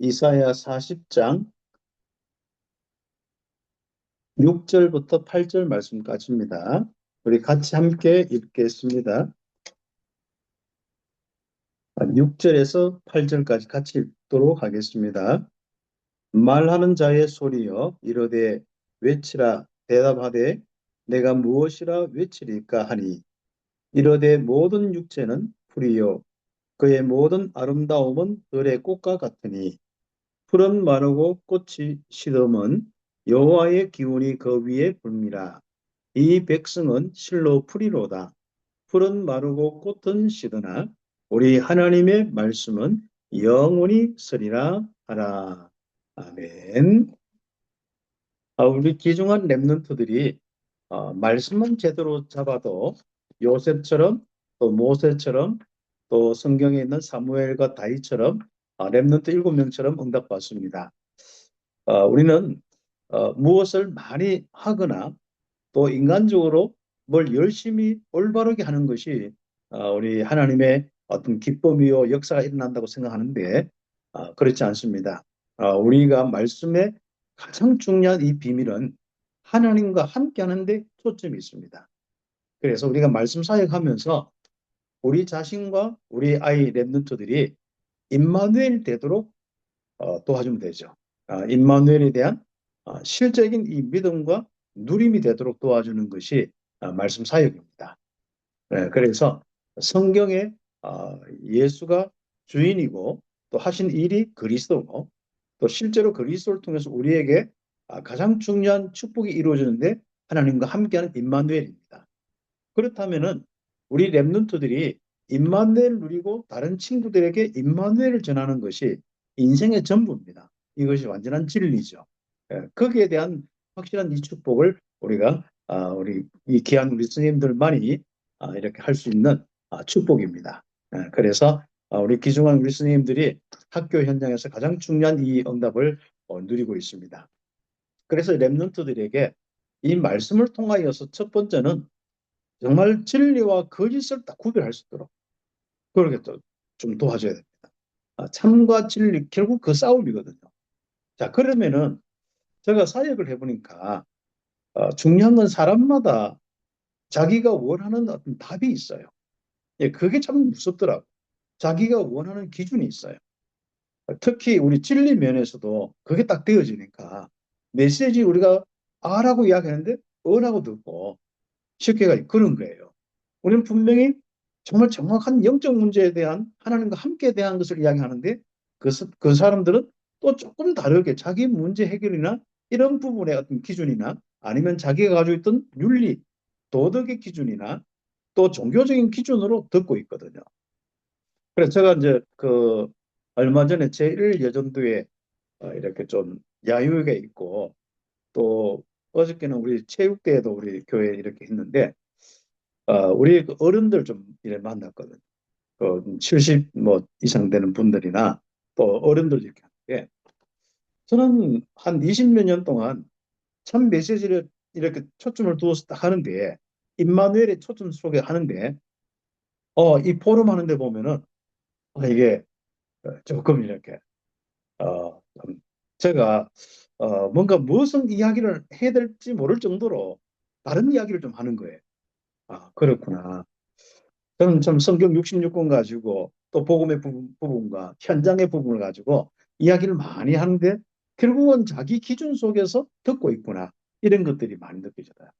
이사야 40장 6절부터 8절 말씀까지입니다. 우리 같이 함께 읽겠습니다. 6절에서 8절까지 같이 읽도록 하겠습니다. 말하는 자의 소리여 이르되 외치라 대답하되 내가 무엇이라 외치리까 하니 이르되 모든 육체는 풀이요 그의 모든 아름다움은 들의 꽃과 같으니 풀은 마르고 꽃이 시듬은 여호와의 기운이 그 위에 불미라. 이 백성은 실로 풀이로다. 풀은 마르고 꽃은 시드나 우리 하나님의 말씀은 영원히 서리라 하라. 아멘. 우리 귀중한 렘넌트들이 말씀은 제대로 잡아도 요셉처럼 또 모세처럼 또 성경에 있는 사무엘과 다윗처럼 렘넌트 7명처럼 응답받습니다. 우리는 무엇을 많이 하거나 또 인간적으로 뭘 열심히 올바르게 하는 것이 우리 하나님의 어떤 기쁨이요 역사가 일어난다고 생각하는데 그렇지 않습니다. 우리가 말씀의 가장 중요한 이 비밀은 하나님과 함께하는 데 초점이 있습니다. 그래서 우리가 말씀 사역하면서 우리 자신과 우리 아이 랩런트들이 임마누엘 되도록 도와주면 되죠. 임마누엘에 대한 실적인 이 믿음과 누림이 되도록 도와주는 것이 말씀 사역입니다. 그래서 성경에 예수가 주인이고 또 하신 일이 그리스도고 또 실제로 그리스도를 통해서 우리에게 가장 중요한 축복이 이루어지는데 하나님과 함께하는 임마누엘입니다. 그렇다면은 우리 렘넌트들이 임마누엘을 누리고 다른 친구들에게 임마누엘을 전하는 것이 인생의 전부입니다. 이것이 완전한 진리죠. 거기에 대한 확실한 이 축복을 우리가 우리 이 귀한 우리 스님들만이 이렇게 할 수 있는 축복입니다. 그래서 우리 귀중한 우리 스님들이 학교 현장에서 가장 중요한 이 응답을 누리고 있습니다. 그래서 렘넌트들에게 이 말씀을 통하여서 첫 번째는 정말 진리와 거짓을 딱 구별할 수 있도록 그렇게 또 좀 도와줘야 됩니다. 참과 진리 결국 그 싸움이거든요. 자, 그러면은 제가 사역을 해보니까 중요한 건 사람마다 자기가 원하는 어떤 답이 있어요. 예, 그게 참 무섭더라고요. 자기가 원하는 기준이 있어요. 특히 우리 진리 면에서도 그게 딱 되어지니까 메시지 우리가 R하고 이야기하는데 N하고 듣고 쉽게 가지고 그런 거예요. 우리는 분명히 정말 정확한 영적 문제에 대한 하나님과 함께 대한 것을 이야기하는데 그 사람들은 또 조금 다르게 자기 문제 해결이나 이런 부분의 어떤 기준이나 아니면 자기가 가지고 있던 윤리, 도덕의 기준이나 또 종교적인 기준으로 듣고 있거든요. 그래서 제가 이제 그 얼마 전에 제1여전도에 이렇게 좀 야유회가 있고 또 어저께는 우리 체육대회도 우리 교회에 이렇게 했는데 우리 그 어른들 좀 이래 만났거든요. 그 70 뭐 이상 되는 분들이나 또 어른들 이렇게 하는데 저는 한 20몇 년 동안 참 메시지를 이렇게 초점을 두어서 딱 하는데 임마누엘의 초점 속에 하는데 이 포럼 하는데 보면은 이게 조금 이렇게 좀 제가 뭔가 무슨 이야기를 해야 될지 모를 정도로 다른 이야기를 좀 하는 거예요. 그렇구나. 저는 참 성경 66권 가지고 또 복음의 부분과 현장의 부분을 가지고 이야기를 많이 하는데 결국은 자기 기준 속에서 듣고 있구나. 이런 것들이 많이 느껴져요.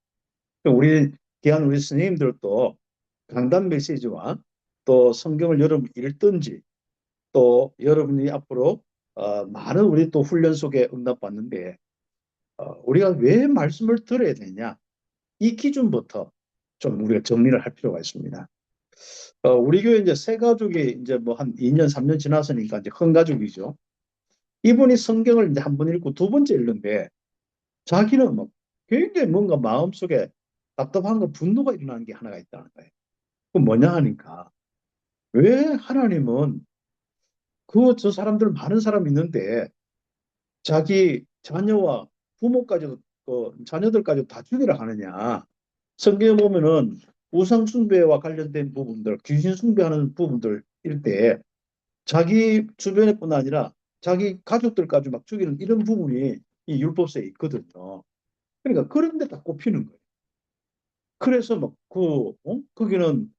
우리 귀한 우리 선생님들도 강단 메시지와 또 성경을 여러분 읽든지 또 여러분이 앞으로 많은 우리 또 훈련 속에 응답받는데 우리가 왜 말씀을 들어야 되냐 이 기준부터 좀 우리가 정리를 할 필요가 있습니다. 우리 교회 이제 새 가족이 이제 뭐 한 2년, 3년 지났으니까 이제 큰 가족이죠. 이분이 성경을 이제 한 번 읽고 두 번째 읽는데 자기는 뭐 굉장히 뭔가 마음속에 답답한 거 분노가 일어나는 게 하나가 있다는 거예요. 그 뭐냐 하니까 왜 하나님은 그 저 사람들 많은 사람 있는데 자기 자녀와 부모까지도 자녀들까지 다 죽이라 하느냐. 성경에 보면은 우상 숭배와 관련된 부분들, 귀신 숭배하는 부분들 일때 자기 주변뿐 아니라 자기 가족들까지 막 죽이는 이런 부분이 이 율법서에 있거든요. 그러니까 그런 데 딱 꼽히는 거예요. 그래서 막 거기는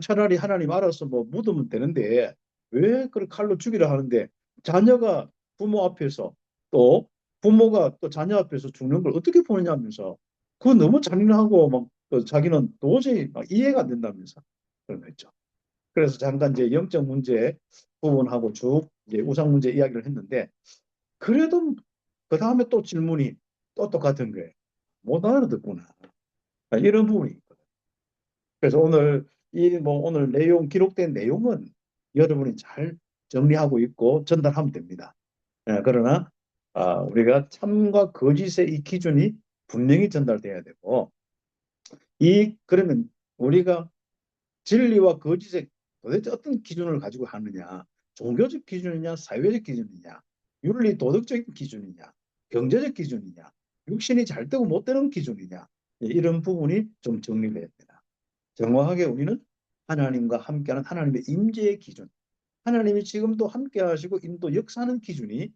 차라리 하나님 알아서 뭐 묻으면 되는데 왜 그걸 칼로 죽이려 하는데 자녀가 부모 앞에서 또 부모가 또 자녀 앞에서 죽는 걸 어떻게 보느냐 하면서 그거 너무 잔인하고 막또 자기는 도저히 막 이해가 안 된다면서 그런 거 있죠. 그래서 잠깐 이제 영적 문제 부분하고 쭉 이제 우상 문제 이야기를 했는데 그래도 그 다음에 또 질문이 또 똑같은 거예요. 못 알아듣구나. 이런 부분이 있거든요. 그래서 오늘 오늘 내용 기록된 내용은 여러분이 잘 정리하고 있고 전달하면 됩니다. 그러나 우리가 참과 거짓의 이 기준이 분명히 전달돼야 되고 그러면 우리가 진리와 거짓의 도대체 어떤 기준을 가지고 하느냐? 종교적 기준이냐, 사회적 기준이냐, 윤리 도덕적인 기준이냐, 경제적 기준이냐, 육신이 잘 되고 못 되는 기준이냐, 이런 부분이 좀 정리돼야 됩니다. 정확하게 우리는 하나님과 함께하는 하나님의 임재의 기준, 하나님이 지금도 함께하시고 인도 역사하는 기준이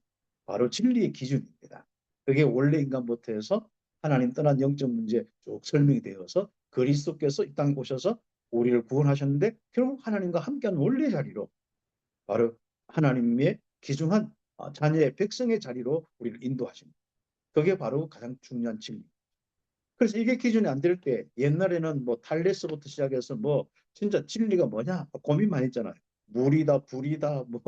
바로 진리의 기준입니다. 그게 원래 인간부터 해서 하나님 떠난 영적 문제 쭉 설명이 되어서 그리스도께서 이 땅에 오셔서 우리를 구원하셨는데 결국 하나님과 함께한 원래 자리로 바로 하나님의 귀중한 자녀의 백성의 자리로 우리를 인도하십니다. 그게 바로 가장 중요한 진리. 그래서 이게 기준이 안 될 때 옛날에는 뭐 탈레스부터 시작해서 뭐 진짜 진리가 뭐냐 고민 많이 했잖아요. 물이다, 불이다, 뭐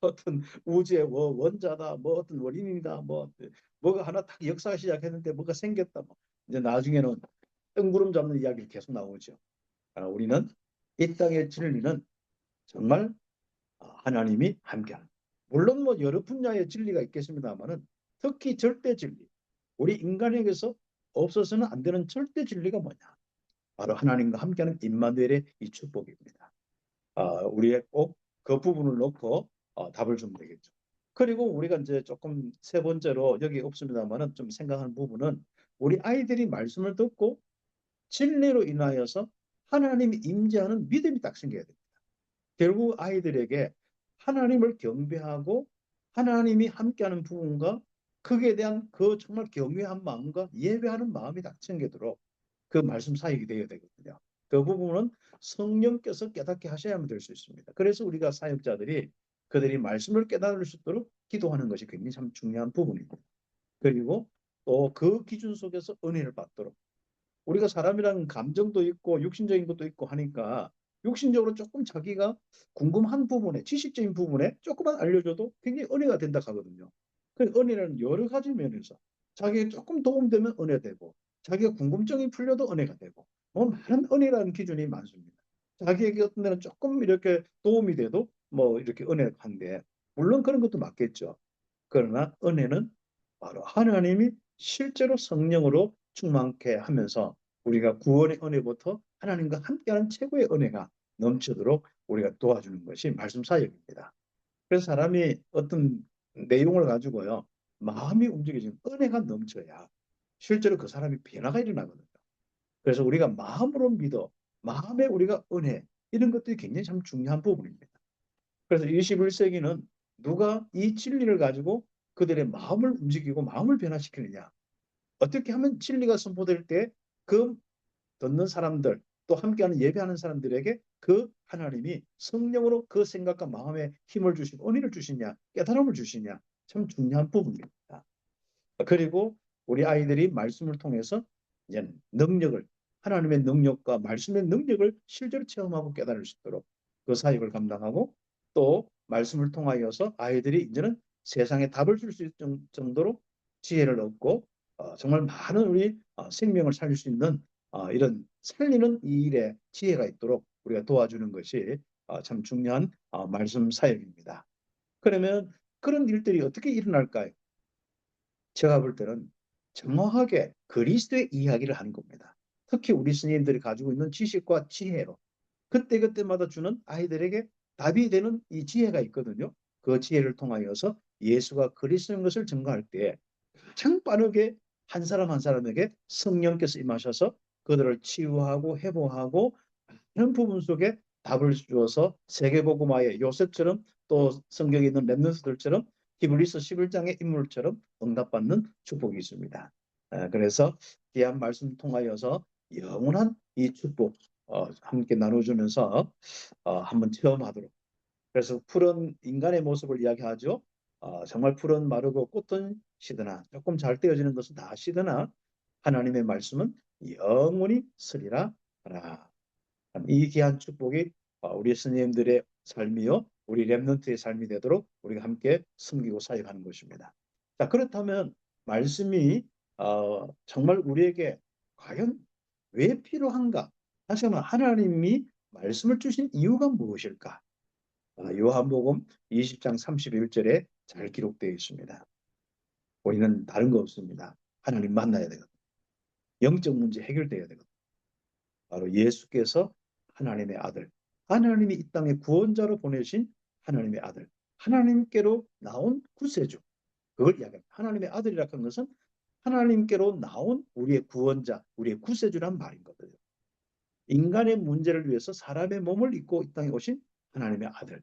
어떤 우주의 원자다, 뭐 어떤 원인이다, 뭐가 하나 딱 역사가 시작했는데 뭐가 생겼다. 뭐. 이제 나중에는 뜬구름 잡는 이야기를 계속 나오죠. 우리는 이 땅의 진리는 정말 하나님이 함께하는. 물론 뭐 여러 분야의 진리가 있겠습니다만은 특히 절대 진리. 우리 인간에게서 없어서는 안 되는 절대 진리가 뭐냐? 바로 하나님과 함께하는 임마누엘의 이 축복입니다. 우리의 꼭 그 부분을 놓고 답을 주면 되겠죠. 그리고 우리가 이제 조금 세 번째로 여기 없습니다만은 좀 생각하는 부분은 우리 아이들이 말씀을 듣고 진리로 인하여서 하나님이 임재하는 믿음이 딱 생겨야 됩니다. 결국 아이들에게 하나님을 경배하고 하나님이 함께하는 부분과 그에 대한 그 정말 경외한 마음과 예배하는 마음이 딱 생기도록 그 말씀 사역이 되어야 되거든요. 그 부분은 성령께서 깨닫게 하셔야만 될 수 있습니다. 그래서 우리가 사역자들이 그들이 말씀을 깨달을 수 있도록 기도하는 것이 굉장히 참 중요한 부분입니다. 그리고 또 그 기준 속에서 은혜를 받도록 우리가 사람이라는 감정도 있고 육신적인 것도 있고 하니까 육신적으로 조금 자기가 궁금한 부분에 지식적인 부분에 조금만 알려줘도 굉장히 은혜가 된다 하거든요. 그 은혜는 여러 가지 면에서 자기에 조금 도움되면 은혜되고 자기가 궁금증이 풀려도 은혜가 되고 뭐 많은 은혜라는 기준이 많습니다. 자기에게 어떤 데는 조금 이렇게 도움이 돼도 뭐 이렇게 은혜한데 물론 그런 것도 맞겠죠. 그러나 은혜는 바로 하나님이 실제로 성령으로 충만케 하면서 우리가 구원의 은혜부터 하나님과 함께하는 최고의 은혜가 넘치도록 우리가 도와주는 것이 말씀 사역입니다. 그래서 사람이 어떤 내용을 가지고요 마음이 움직여지는 은혜가 넘쳐야 실제로 그 사람이 변화가 일어나거든요. 그래서 우리가 마음으로 믿어 마음에 우리가 은혜 이런 것들이 굉장히 참 중요한 부분입니다. 그래서 21세기는 누가 이 진리를 가지고 그들의 마음을 움직이고 마음을 변화시키느냐. 어떻게 하면 진리가 선포될 때 그 듣는 사람들 또 함께하는 예배하는 사람들에게 그 하나님이 성령으로 그 생각과 마음에 힘을 주시고 은혜를 주시냐 깨달음을 주시냐 참 중요한 부분입니다. 그리고 우리 아이들이 말씀을 통해서 이제 능력을 하나님의 능력과 말씀의 능력을 실제로 체험하고 깨달을 수 있도록 그 사역을 감당하고 또 말씀을 통하여서 아이들이 이제는 세상에 답을 줄 수 있을 정도로 지혜를 얻고 정말 많은 우리 생명을 살릴 수 있는 이런 살리는 이 일에 지혜가 있도록 우리가 도와주는 것이 참 중요한 말씀 사역입니다. 그러면 그런 일들이 어떻게 일어날까요? 제가 볼 때는 정확하게 그리스도의 이야기를 하는 겁니다. 특히 우리 스님들이 가지고 있는 지식과 지혜로 그때그때마다 주는 아이들에게 답이 되는 이 지혜가 있거든요. 그 지혜를 통하여서 예수가 그리스도인 것을 증거할 때 가장 빠르게 한 사람 한 사람에게 성령께서 임하셔서 그들을 치유하고 회복하고 이런 부분 속에 답을 주어서 세계복음화의 요셉처럼 또 성경에 있는 렘넌트들처럼 히브리서 11장의 인물처럼 응답받는 축복이 있습니다. 그래서 귀한 말씀 통하여서 영원한 이 축복 함께 나눠주면서 한번 체험하도록. 그래서 푸른 인간의 모습을 이야기하죠. 정말 푸른 마르고 꽃은 시드나 조금 잘 떼어지는 것은 다 시드나 하나님의 말씀은 영원히 서리라 하라. 이 귀한 축복이 우리 스님들의 삶이요, 우리 렘넌트의 삶이 되도록 우리가 함께 섬기고 사역하는 것입니다. 자, 그렇다면 말씀이 정말 우리에게 과연 왜 필요한가? 다시 한번 하나님이 말씀을 주신 이유가 무엇일까? 요한복음 20장 31절에 잘 기록되어 있습니다. 우리는 다른 거 없습니다. 하나님 만나야 되거든. 영적 문제 해결돼야 되거든. 바로 예수께서 하나님의 아들, 하나님이 이 땅에 구원자로 보내신 하나님의 아들, 하나님께로 나온 구세주, 그걸 이야기합니다. 하나님의 아들이라는 것은 하나님께로 나온 우리의 구원자, 우리의 구세주란 말인 거거든요. 인간의 문제를 위해서 사람의 몸을 입고 이 땅에 오신 하나님의 아들,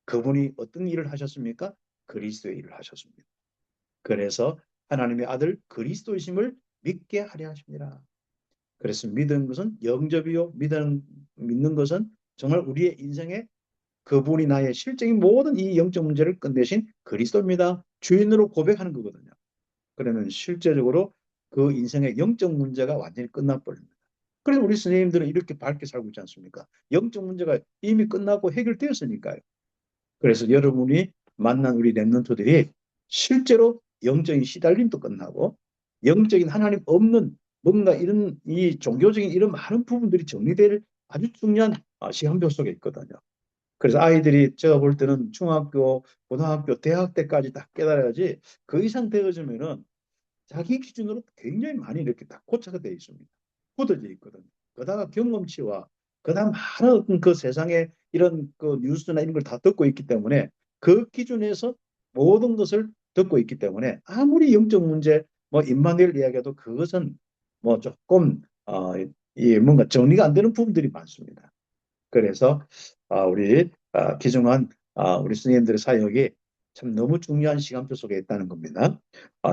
그분이 어떤 일을 하셨습니까? 그리스도의 일을 하셨습니다. 그래서 하나님의 아들 그리스도이심을 믿게 하려 하십니다. 그래서 믿는 것은 영접이요, 믿는 것은 정말 우리의 인생에 그분이 나의 실적인 모든 이 영적 문제를 끝내신 그리스도입니다. 주인으로 고백하는 거거든요. 그러면 실제적으로 그 인생의 영적 문제가 완전히 끝나버립니다. 그래서 우리 선생님들은 이렇게 밝게 살고 있지 않습니까? 영적 문제가 이미 끝나고 해결되었으니까요. 그래서 여러분이 만난 우리 렘넌트들이 실제로 영적인 시달림도 끝나고 영적인 하나님 없는 뭔가 이런 이 종교적인 이런 많은 부분들이 정리될 아주 중요한 시간표 속에 있거든요. 그래서 아이들이 제가 볼 때는 중학교, 고등학교, 대학 때까지 다 깨달아야지 그 이상 되어지면은 자기 기준으로 굉장히 많이 이렇게 다 고착화 되어 있습니다. 굳어져 있거든요. 그다가 경험치와 그다음 많은 그 세상에 이런 그 뉴스나 이런 걸 다 듣고 있기 때문에 그 기준에서 모든 것을 듣고 있기 때문에 아무리 영적 문제 뭐 임마누엘 이야기해도 그것은 뭐 조금 이 뭔가 정리가 안 되는 부분들이 많습니다. 그래서 우리 기중한 우리 스님들의 사역이 참 너무 중요한 시간표 속에 있다는 겁니다.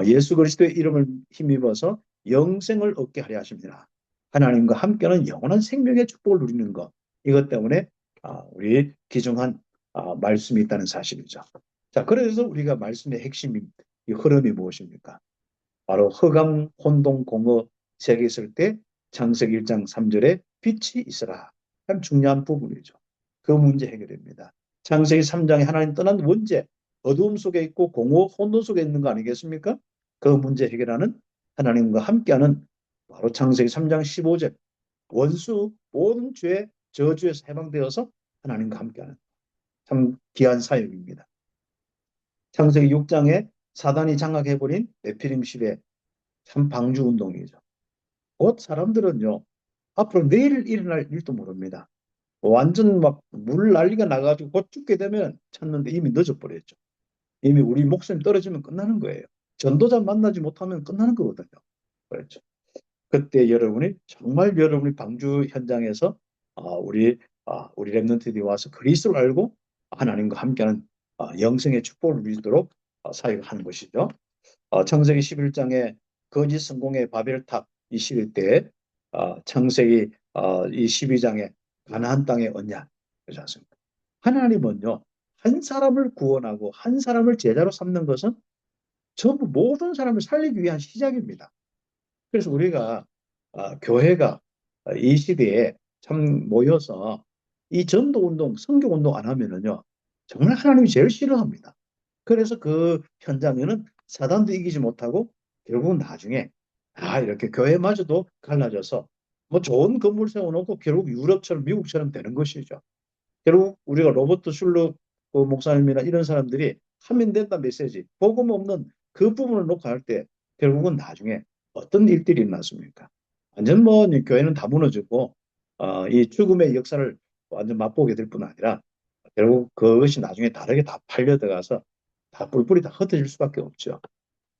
예수 그리스도의 이름을 힘입어서 영생을 얻게 하려 하십니다. 하나님과 함께는 영원한 생명의 축복을 누리는 것. 이것 때문에 우리 기중한 말씀이 있다는 사실이죠. 자, 그래서 우리가 말씀의 핵심이 이 흐름이 무엇입니까? 바로 흑암, 혼동, 공허 세계 있을 때 창세기 1장 3절에 빛이 있으라. 참 중요한 부분이죠. 그 문제 해결입니다. 창세기 3장에 하나님 떠난 원죄, 어두움 속에 있고 공허, 혼돈 속에 있는 거 아니겠습니까? 그 문제 해결하는 하나님과 함께하는 바로 창세기 3장 15절 원수 모든 죄 저주에서 해방되어서 하나님과 함께하는 참 귀한 사역입니다. 창세기 6장에 사단이 장악해버린 네피림 시대 참 방주 운동이죠. 곧 사람들은요, 앞으로 내일 일어날 일도 모릅니다. 완전 막 물 난리가 나가지고 곧 죽게 되면 찾는데 이미 늦어버렸죠. 이미 우리 목숨이 떨어지면 끝나는 거예요. 전도자 만나지 못하면 끝나는 거거든요. 그렇죠. 그때 여러분이 정말 여러분이 방주 현장에서 우리 렘넌트들이 와서 그리스도를 알고 하나님과 함께하는 영생의 축복을 누리도록 사역하는 것이죠. 창세기 11장에 거짓 성공의 바벨탑 이 시대 때 창세기 이 12장에 가나안 땅의 언약 그렇지 않습니까? 하나님은요 한 사람을 구원하고 한 사람을 제자로 삼는 것은 전부 모든 사람을 살리기 위한 시작입니다. 그래서 우리가 교회가 이 시대에 참 모여서 이 전도 운동, 선교 운동 안 하면은요 정말 하나님이 제일 싫어합니다. 그래서 그 현장에는 사단도 이기지 못하고 결국 나중에 이렇게 교회마저도 갈라져서 뭐 좋은 건물 세워놓고 결국 유럽처럼 미국처럼 되는 것이죠. 결국 우리가 로버트 슐러 목사님이나 이런 사람들이 하면 된다 메시지 복음 없는 그 부분을 놓고 할 때 결국은 나중에 어떤 일들이 일어났습니까? 완전 뭐 교회는 다 무너지고 이 죽음의 역사를 완전 맛보게 될 뿐 아니라 결국 그것이 나중에 다르게 다 팔려 들어가서 다 뿔뿔이 다 흩어질 수밖에 없죠.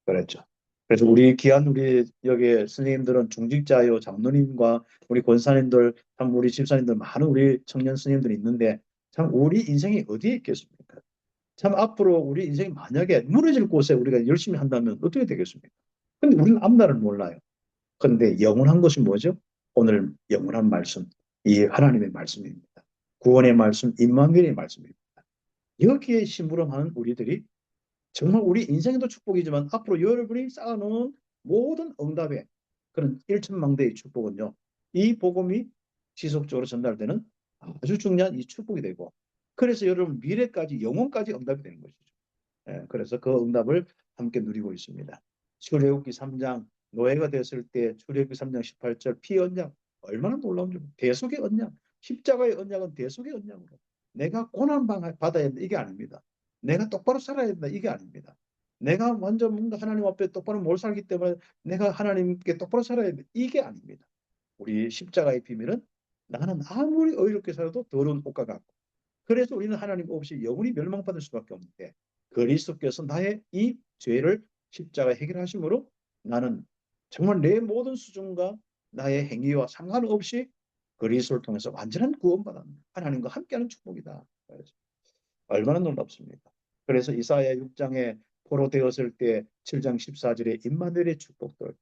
그렇죠. 그래서 우리 귀한 우리 여기 스님들은 중직자요 장로님과 우리 권사님들 참 우리 집사님들 많은 우리 청년 스님들이 있는데 참 우리 인생이 어디에 있겠습니까? 참 앞으로 우리 인생이 만약에 무너질 곳에 우리가 열심히 한다면 어떻게 되겠습니까? 근데 우리는 앞날을 몰라요. 근데 영원한 것이 뭐죠? 오늘 영원한 말씀, 이 하나님의 말씀입니다. 구원의 말씀, 임마누엘의 말씀입니다. 여기에 심부름하는 우리들이 정말 우리 인생에도 축복이지만 앞으로 여러분이 쌓아놓은 모든 응답의 그런 일천망대의 축복은요. 이 복음이 지속적으로 전달되는 아주 중요한 이 축복이 되고, 그래서 여러분 미래까지 영혼까지 응답이 되는 것이죠. 예, 그래서 그 응답을 함께 누리고 있습니다. 출애굽기 3장 노예가 됐을 때 출애굽기 3장 18절 피 언약 얼마나 놀라운 줄. 대속의 언약, 십자가의 언약은 대속의 언약으로 내가 고난 받아야 된다 이게 아닙니다. 내가 똑바로 살아야 된다 이게 아닙니다. 내가 완전 뭔가 하나님 앞에 똑바로 못 살기 때문에 내가 하나님께 똑바로 살아야 된다 이게 아닙니다. 우리 십자가의 비밀은 나는 아무리 의롭게 살아도 더러운 옷과 같고, 그래서 우리는 하나님 없이 영원히 멸망받을 수밖에 없는데 그리스도께서 나의 이 죄를 십자가에 해결하심으로 나는 정말 내 모든 수준과 나의 행위와 상관없이 그리스도를 통해서 완전한 구원받은 하나님과 함께하는 축복이다. 얼마나 놀랍습니까? 그래서 이사야 6장에 포로되었을 때 7장 14절에 임마누엘의 축복들,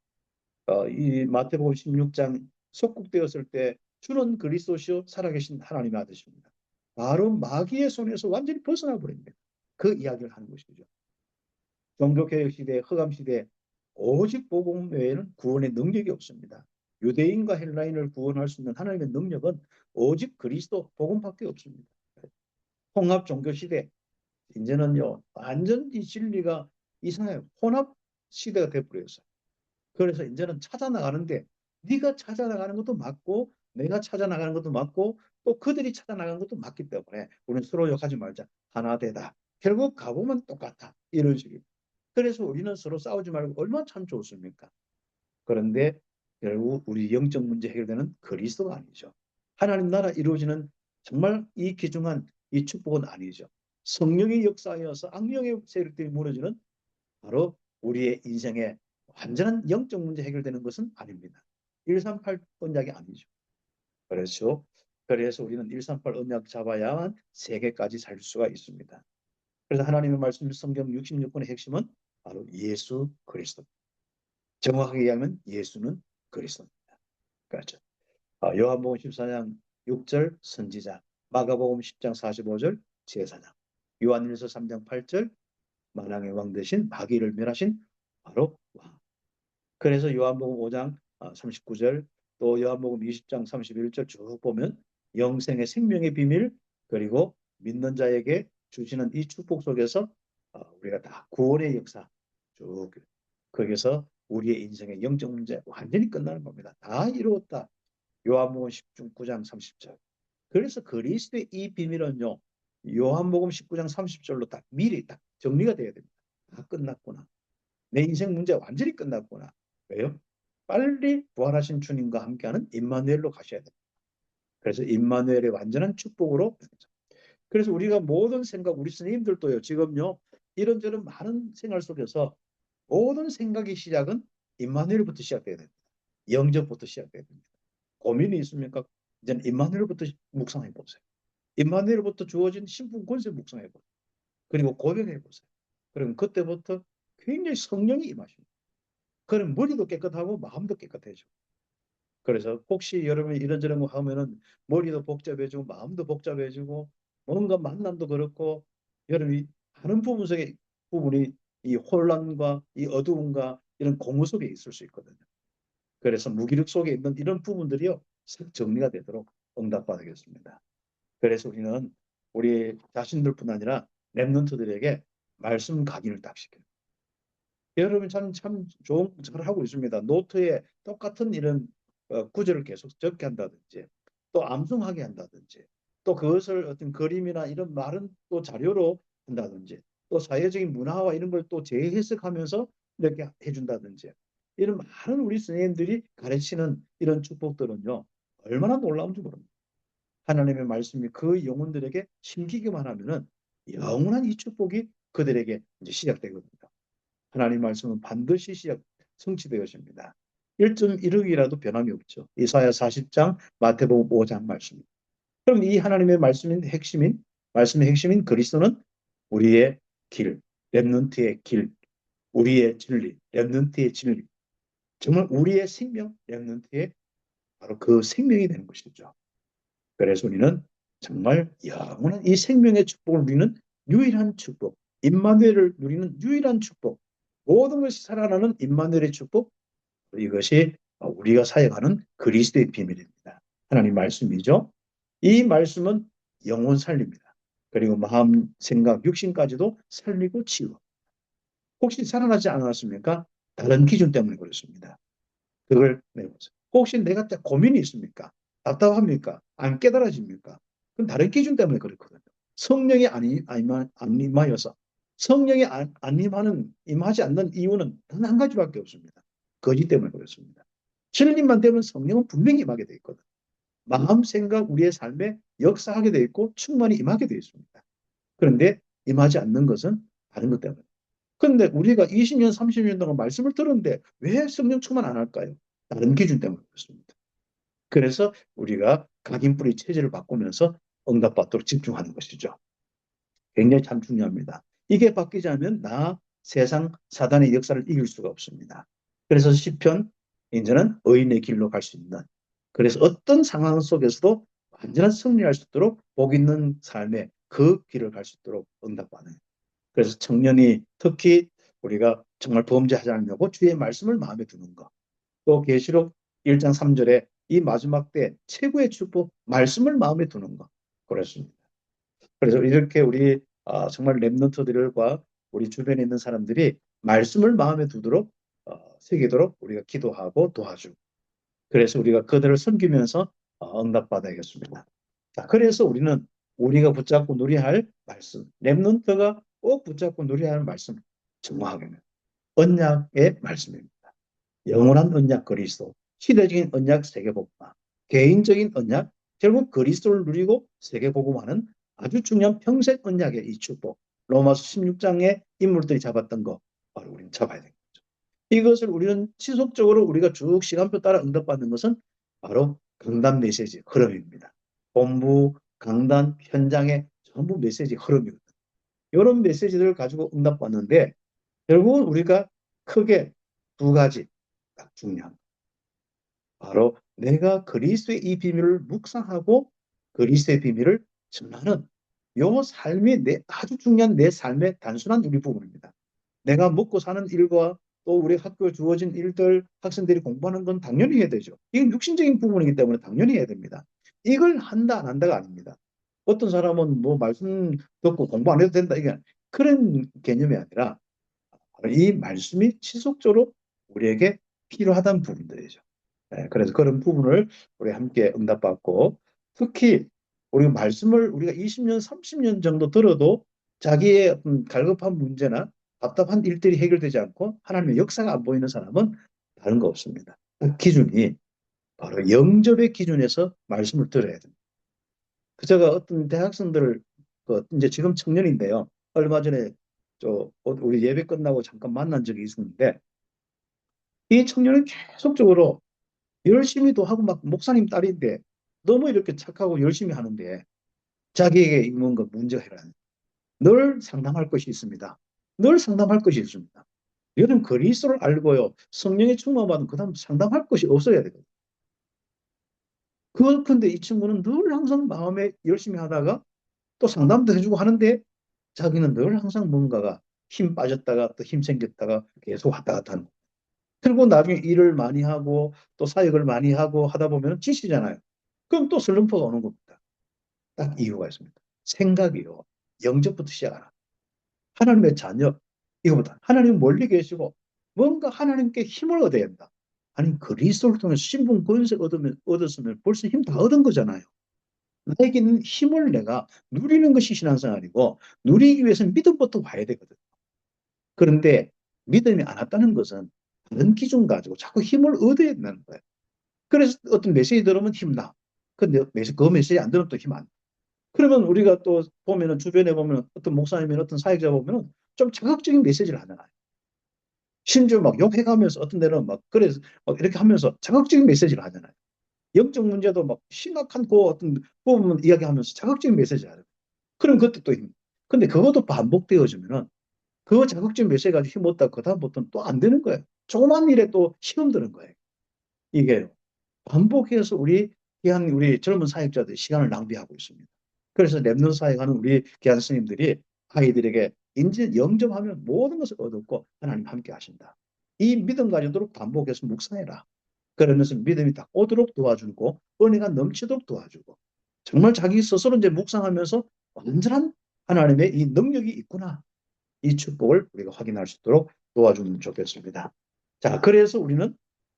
이 마태복음 16장 속국되었을 때 주는 그리스도시요 살아계신 하나님의 아들입니다. 바로 마귀의 손에서 완전히 벗어나 버립니다. 그 이야기를 하는 것이죠. 종교개혁 시대, 허감 시대 오직 복음 외에는 구원의 능력이 없습니다. 유대인과 헬라인을 구원할 수 있는 하나님의 능력은 오직 그리스도 복음밖에 없습니다. 통합 종교 시대 이제는요 완전 히 진리가 이상해요. 혼합 시대가 되어버렸어요. 그래서 이제는 찾아나가는데 네가 찾아나가는 것도 맞고 내가 찾아나가는 것도 맞고 또 그들이 찾아나가는 것도 맞기 때문에 우리는 서로 욕하지 말자. 하나 되다. 결국 가보면 똑같아. 이런 식이에요. 그래서 우리는 서로 싸우지 말고 얼마나 참 좋습니까? 그런데 결국 우리 영적 문제 해결되는 그리스도가 아니죠. 하나님 나라 이루어지는 정말 이 귀중한 이 축복은 아니죠. 성령의 역사여서 악령의 세력들이 무너지는 바로 우리의 인생의 완전한 영적 문제 해결되는 것은 아닙니다. 138 언약이 아니죠. 그렇죠. 그래서 우리는 138 언약 잡아야만 세계까지 살 수가 있습니다. 그래서 하나님의 말씀 성경 66권의 핵심은 바로 예수 그리스도. 정확하게 얘기하면 예수는 그리스도입니다. 그렇죠. 요한복음 14장 6절 선지자, 마가복음 10장 45절 제사장, 요한일서 3장 8절 만왕의 왕 대신 마귀를 멸하신 바로 왕. 그래서 요한복음 5장 39절 또 요한복음 20장 31절 쭉 보면 영생의 생명의 비밀 그리고 믿는 자에게 주시는 이 축복 속에서 우리가 다 구원의 역사 쭉 거기서 우리의 인생의 영적 문제 완전히 끝나는 겁니다. 다 이루었다. 요한복음 19장 30절. 그래서 그리스도의 이 비밀은요. 요한복음 19장 30절로 딱 미리 딱 정리가 돼야 됩니다. 다 끝났구나. 내 인생 문제 완전히 끝났구나. 왜요? 빨리 부활하신 주님과 함께하는 임마누엘로 가셔야 됩니다. 그래서 임마누엘의 완전한 축복으로. 그래서 우리가 모든 생각, 우리 스님들도요. 지금요. 이런저런 많은 생활 속에서 모든 생각의 시작은 임마누엘부터 시작돼야 됩니다. 영접부터 시작돼야 됩니다. 고민이 있습니까? 이제는 임마누엘부터 묵상해 보세요. 임마누엘부터 주어진 신분 권세 묵상해 보세요. 그리고 고백해 보세요. 그럼 그때부터 굉장히 성령이 임하십니다. 그럼 머리도 깨끗하고 마음도 깨끗해져. 그래서 혹시 여러분이 이런저런 거 하면은 머리도 복잡해지고 마음도 복잡해지고 뭔가 만남도 그렇고 여러분이 하는 부분 속에 부분이 이 혼란과 이 어두움과 이런 공허 속에 있을 수 있거든요. 그래서 무기력 속에 있는 이런 부분들이요 싹 정리가 되도록 응답받겠습니다. 그래서 우리는 우리 자신들뿐 아니라 랩런트들에게 말씀 각인을 딱 시켜요. 여러분 참 좋은 잘 하고 있습니다. 노트에 똑같은 이런 구절을 계속 적게 한다든지 또 암송하게 한다든지 또 그것을 어떤 그림이나 이런 말은 또 자료로 한다든지 또 사회적인 문화와 이런 걸 또 재해석하면서 이렇게 해준다든지 이런 많은 우리 선생님들이 가르치는 이런 축복들은요 얼마나 놀라운지 모릅니다. 하나님의 말씀이 그 영혼들에게 심기기만 하면은 영원한 이 축복이 그들에게 이제 시작되거든요. 하나님 말씀은 반드시 성취되어집니다. 1.1억이라도 변함이 없죠. 이사야 40장, 마태복음 5장 말씀. 그럼 이 하나님의 말씀의 핵심인 그리스도는 우리의 길, 렘넌트의 길, 우리의 진리, 렘넌트의 진리. 정말 우리의 생명, 렘넌트의 바로 그 생명이 되는 것이죠. 그래서 우리는 정말 영원한 이 생명의 축복을 누리는 유일한 축복, 임마누엘을 누리는 유일한 축복, 모든 것이 살아나는 임마누엘의 축복, 이것이 우리가 사역하는 그리스도의 비밀입니다. 하나님 말씀이죠. 이 말씀은 영혼 살립니다. 그리고 마음, 생각, 육신까지도 살리고 치유. 혹시 살아나지 않았습니까? 다른 기준 때문에 그렇습니다. 그걸 내보세요. 혹시 내가 고민이 있습니까? 답답합니까? 안 깨달아집니까? 그건 다른 기준 때문에 그렇거든요. 성령이 안 임하여서 성령이 임하지 않는 이유는 단 한 가지밖에 없습니다. 거짓 때문에 그렇습니다. 진리만 되면 성령은 분명히 임하게 돼 있거든요. 마음, 생각, 우리의 삶에 역사하게 돼 있고 충만히 임하게 돼 있습니다. 그런데 임하지 않는 것은 다른 것 때문에. 그런데 우리가 20년, 30년 동안 말씀을 들었는데 왜 성령 충만 안 할까요? 다른 기준 때문에 그렇습니다. 그래서 우리가 각인뿌리 체제를 바꾸면서 응답받도록 집중하는 것이죠. 굉장히 참 중요합니다. 이게 바뀌지 않으면 세상, 사단의 역사를 이길 수가 없습니다. 그래서 시편, 이제는 의인의 길로 갈 수 있는, 그래서 어떤 상황 속에서도 완전한 승리할 수 있도록 복 있는 삶의 그 길을 갈 수 있도록 응답받는. 그래서 청년이 특히 우리가 정말 범죄하지 않으려고 주의 말씀을 마음에 두는 것. 또 계시록 1장 3절에 이 마지막 때 최고의 축복 말씀을 마음에 두는 것. 그렇습니다. 그래서 이렇게 우리 정말 랩런트들과 우리 주변에 있는 사람들이 말씀을 마음에 두도록 새기도록 우리가 기도하고 도와주고 그래서 우리가 그들을 섬기면서 응답받아야겠습니다. 자, 그래서 우리가 붙잡고 누려야 할 말씀, 랩런트가 꼭 붙잡고 누려야 할 말씀 정확하게 언약의 말씀입니다. 영원한 언약 그리스도, 시대적인 언약 세계복음, 개인적인 언약, 결국 그리스도를 누리고 세계복음화는 아주 중요한 평생 언약의 이 축복. 로마서 16장의 인물들이 잡았던 거 바로 우리는 잡아야 되는 거죠. 이것을 우리는 지속적으로 우리가 쭉 시간표 따라 응답받는 것은 바로 강단 메시지 흐름입니다. 본부, 강단, 현장의 전부 메시지 흐름이거든요. 이런 메시지들을 가지고 응답받는데 결국은 우리가 크게 두 가지 딱 중요한 바로 내가 그리스도의 이 비밀을 묵상하고 그리스도의 비밀을 전하는 요 삶이 아주 중요한 내 삶의 단순한 우리 부분입니다. 내가 먹고 사는 일과 또 우리 학교에 주어진 일들, 학생들이 공부하는 건 당연히 해야 되죠. 이건 육신적인 부분이기 때문에 당연히 해야 됩니다. 이걸 한다 안 한다가 아닙니다. 어떤 사람은 뭐 말씀 듣고 공부 안 해도 된다 이게 그런 개념이 아니라 이 말씀이 지속적으로 우리에게 필요하다는 부분들이죠. 네, 그래서 그런 부분을 우리 함께 응답받고 특히 우리 말씀을 우리가 20년, 30년 정도 들어도 자기의 어떤 갈급한 문제나 답답한 일들이 해결되지 않고 하나님의 역사가 안 보이는 사람은 다른 거 없습니다. 그 기준이 바로 영접의 기준에서 말씀을 들어야 됩니다. 제가 어떤 대학생들을 이제 지금 청년인데요. 얼마 전에 우리 예배 끝나고 잠깐 만난 적이 있었는데 이 청년은 계속적으로 열심히도 하고 막 목사님 딸인데 너무 이렇게 착하고 열심히 하는데 자기에게 있는 것 문제가 해결하는 늘 상담할 것이 있습니다. 늘 상담할 것이 있습니다. 이런 그리스도를 알고요. 성령의 충만받은 그 다음 상담할 것이 없어야 되거든요. 그런데 이 친구는 늘 항상 마음에 열심히 하다가 또 상담도 해주고 하는데 자기는 늘 항상 뭔가가 힘 빠졌다가 또 힘 생겼다가 계속 왔다 갔다 하는 거예요. 그리고 나중에 일을 많이 하고 또 사역을 많이 하고 하다 보면 지치잖아요. 그럼 또 슬럼프가 오는 겁니다. 딱 이유가 있습니다. 생각이요. 영접부터 시작하라. 하나님의 자녀, 이거보다 하나님 멀리 계시고 뭔가 하나님께 힘을 얻어야 한다. 아니 그리스도를 통해 신분 권세 얻었으면 벌써 힘 다 얻은 거잖아요. 나에게 있는 힘을 내가 누리는 것이 신앙생활이고 누리기 위해서는 믿음부터 와야 되거든. 그런데 믿음이 안 왔다는 것은 다른 기준 가지고 자꾸 힘을 얻어야 된다는 거예요. 그래서 어떤 메시지 들으면 힘나. 근데 그 메시지 안 들으면 또 힘 안 나. 그러면 우리가 또 보면은 주변에 보면 어떤 목사님이나 어떤 사역자 보면은 좀 자극적인 메시지를 하잖아요. 심지어 막 욕해가면서 어떤 데는 막 그래서 막 이렇게 하면서 자극적인 메시지를 하잖아요. 영적 문제도 막 심각한 그 어떤 부분 이야기하면서 자극적인 메시지를 하잖아요. 그럼 그때 또 힘. 근데 그것도 반복되어지면은 그 자격증 몇 세 가지고 힘없다 그다음부터는 또 안 되는 거예요. 조그만 일에 또 시험 드는 거예요. 이게 반복해서 우리 젊은 사역자들이 시간을 낭비하고 있습니다. 그래서 랩넌트 사역하는 우리 귀한 스님들이 아이들에게 인지 영접하면 모든 것을 얻었고 하나님 함께 하신다. 이 믿음 가지도록 반복해서 묵상해라. 그러면서 믿음이 딱 오도록 도와주고 은혜가 넘치도록 도와주고 정말 자기 스스로 이제 묵상하면서 완전한 하나님의 이 능력이 있구나. 이 축복을 우리가 확인할 수 있도록 도와주면 좋겠습니다. 자, 그래서 우리는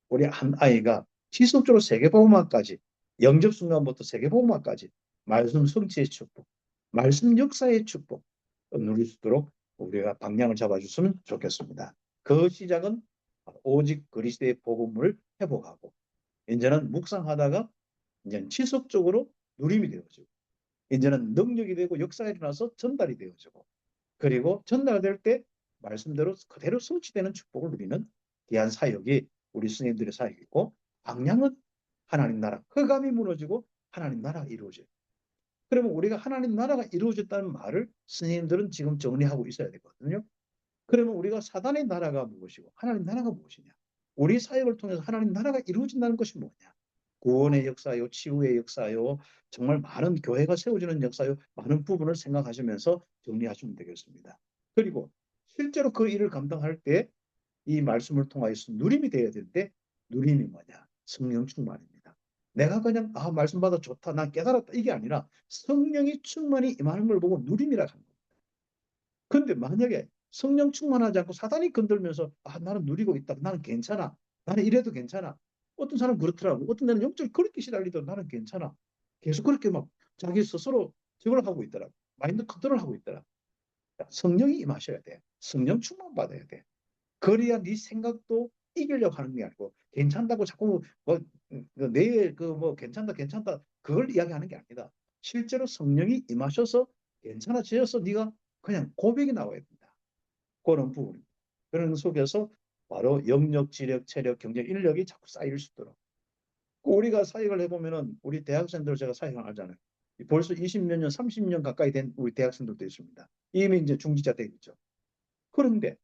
우리 한 아이가 지속적으로 세계복음화까지 영접 순간부터 세계복음화까지 말씀 성취의 축복, 말씀 역사의 축복 누릴 수 있도록 우리가 방향을 잡아줬으면 좋겠습니다. 그 시작은 오직 그리스도의 복음을 회복하고 이제는 묵상하다가 이제 지속적으로 누림이 되어지고 이제는 능력이 되고 역사가 일어나서 전달이 되어지고 그리고 전달될 때 말씀대로 그대로 성취되는 축복을 누리는 귀한 사역이 우리 스님들의 사역이고 방향은 하나님 나라 흑암이 무너지고 하나님 나라가 이루어져요. 그러면 우리가 하나님 나라가 이루어졌다는 말을 스님들은 지금 정리하고 있어야 되거든요. 그러면 우리가 사단의 나라가 무엇이고 하나님 나라가 무엇이냐? 우리 사역을 통해서 하나님 나라가 이루어진다는 것이 뭐냐? 구원의 역사요, 치유의 역사요, 정말 많은 교회가 세워지는 역사요, 많은 부분을 생각하시면서 정리하시면 되겠습니다. 그리고 실제로 그 일을 감당할 때 이 말씀을 통하여서 누림이 되어야 되는데 누림이 뭐냐? 성령 충만입니다. 내가 그냥 말씀 받아 좋다, 난 깨달았다 이게 아니라 성령이 충만히 임하는 걸 보고 누림이라 하는 거예요. 근데 만약에 성령 충만하지 않고 사단이 건들면서 나는 누리고 있다. 나는 괜찮아. 나는 이래도 괜찮아. 어떤 사람은 그렇더라고. 어떤 데는 영적으로 그렇게 시달리도 나는 괜찮아. 계속 그렇게 막 자기 스스로 저걸 하고 있더라고. 마인드 컨트롤 하고 있더라. 성령이 임하셔야 돼. 성령 충만 받아야 돼. 그래야 네 생각도 이기려고 하는 게 아니고 괜찮다고 자꾸 내일 괜찮다 괜찮다 그걸 이야기하는 게 아니다. 실제로 성령이 임하셔서 괜찮아지셔서 네가 그냥 고백이 나와야 된다. 그런 부분. 그런 속에서 바로 영역, 지력, 체력, 경제, 인력이 자꾸 쌓일 수 있도록. 우리가 사역을 해보면은 우리 대학생들 제가 사역을 하잖아요. 벌써 20몇 년, 30년 가까이 된 우리 대학생들도 있습니다. 이미 이제 중지자 되겠죠. 그런데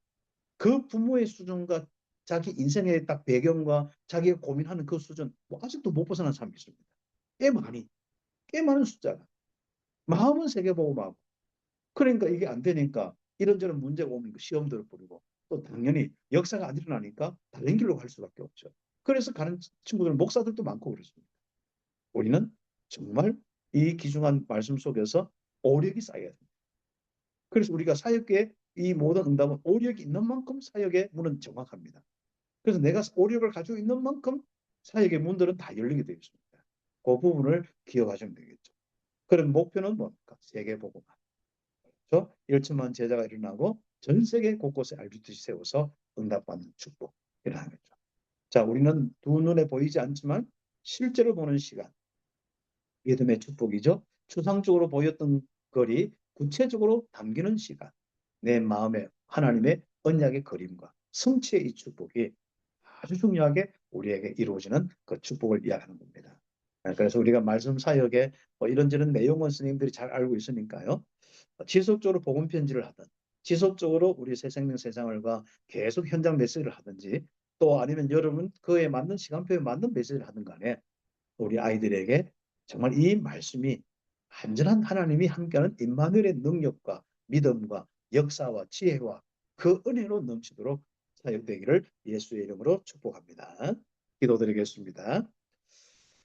그 부모의 수준과 자기 인생의 딱 배경과 자기가 고민하는 그 수준 아직도 못 벗어난 사람이 있습니다. 꽤 많은 숫자가. 마음은 세계보고 마음. 그러니까 이게 안 되니까 이런저런 문제가 오면 시험들을 부리고 또 당연히 역사가 안 일어나니까 다른 길로 갈 수밖에 없죠. 그래서 가는 친구들 목사들도 많고 그렇습니다. 우리는 정말 이 귀중한 말씀 속에서 오력이 쌓여야 됩니다. 그래서 우리가 사역계의 이 모든 응답은 오력이 있는 만큼 사역의 문은 정확합니다. 그래서 내가 오력을 가지고 있는 만큼 사역의 문들은 다 열리게 되어 있습니다. 그 부분을 기억하시면 되겠죠. 그런 목표는 뭡니까? 세계보고만. 그래서 1천만 제자가 일어나고 전 세계 곳곳에 RBTC 세워서 응답받는 축복 일어나는 거죠. 자, 우리는 두 눈에 보이지 않지만 실제로 보는 시간, 믿음의 축복이죠. 추상적으로 보였던 것이 구체적으로 담기는 시간, 내 마음에 하나님의 언약의 그림과 성취의 이 축복이 아주 중요하게 우리에게 이루어지는 그 축복을 이야기하는 겁니다. 그래서 우리가 말씀 사역에 이런저런 내용은 스님들이 잘 알고 있으니까요. 지속적으로 복음 편지를 하든 지속적으로 우리 새생명 새생활과 계속 현장 메시지를 하든지 또 아니면 여러분 그에 맞는 시간표에 맞는 메시지를 하든 간에 우리 아이들에게 정말 이 말씀이 완전한 하나님이 함께하는 임마누엘의 능력과 믿음과 역사와 지혜와 그 은혜로 넘치도록 사역되기를 예수의 이름으로 축복합니다. 기도드리겠습니다.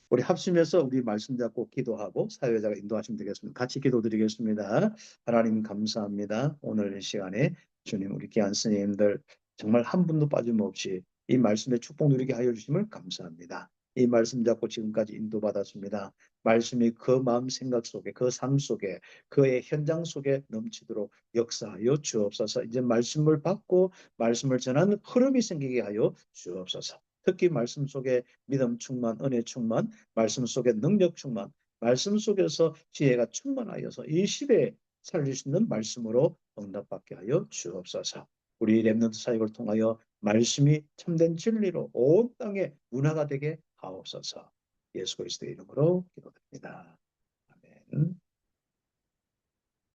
우리 합심해서 우리 말씀 잡고 기도하고 사회자가 인도하시면 되겠습니다. 같이 기도드리겠습니다. 하나님 감사합니다. 오늘 이 시간에 주님 우리 귀한 스님들 정말 한 분도 빠짐없이 이 말씀의 축복 누리게 하여 주심을 감사합니다. 이 말씀 잡고 지금까지 인도받았습니다. 말씀이 그 마음 생각 속에 그 삶 속에 그의 현장 속에 넘치도록 역사하여 주옵소서. 이제 말씀을 받고 말씀을 전하는 흐름이 생기게 하여 주옵소서. 특히 말씀 속에 믿음 충만, 은혜 충만, 말씀 속에 능력 충만, 말씀 속에서 지혜가 충만하여서 이 시대에 살릴 수 있는 말씀으로 응답받게 하여 주옵소서. 우리 렘넌트 사역을 통하여 말씀이 참된 진리로 온 땅에 문화가 되게 하옵소서. 예수 그리스도의 이름으로 기도드립니다. 아멘.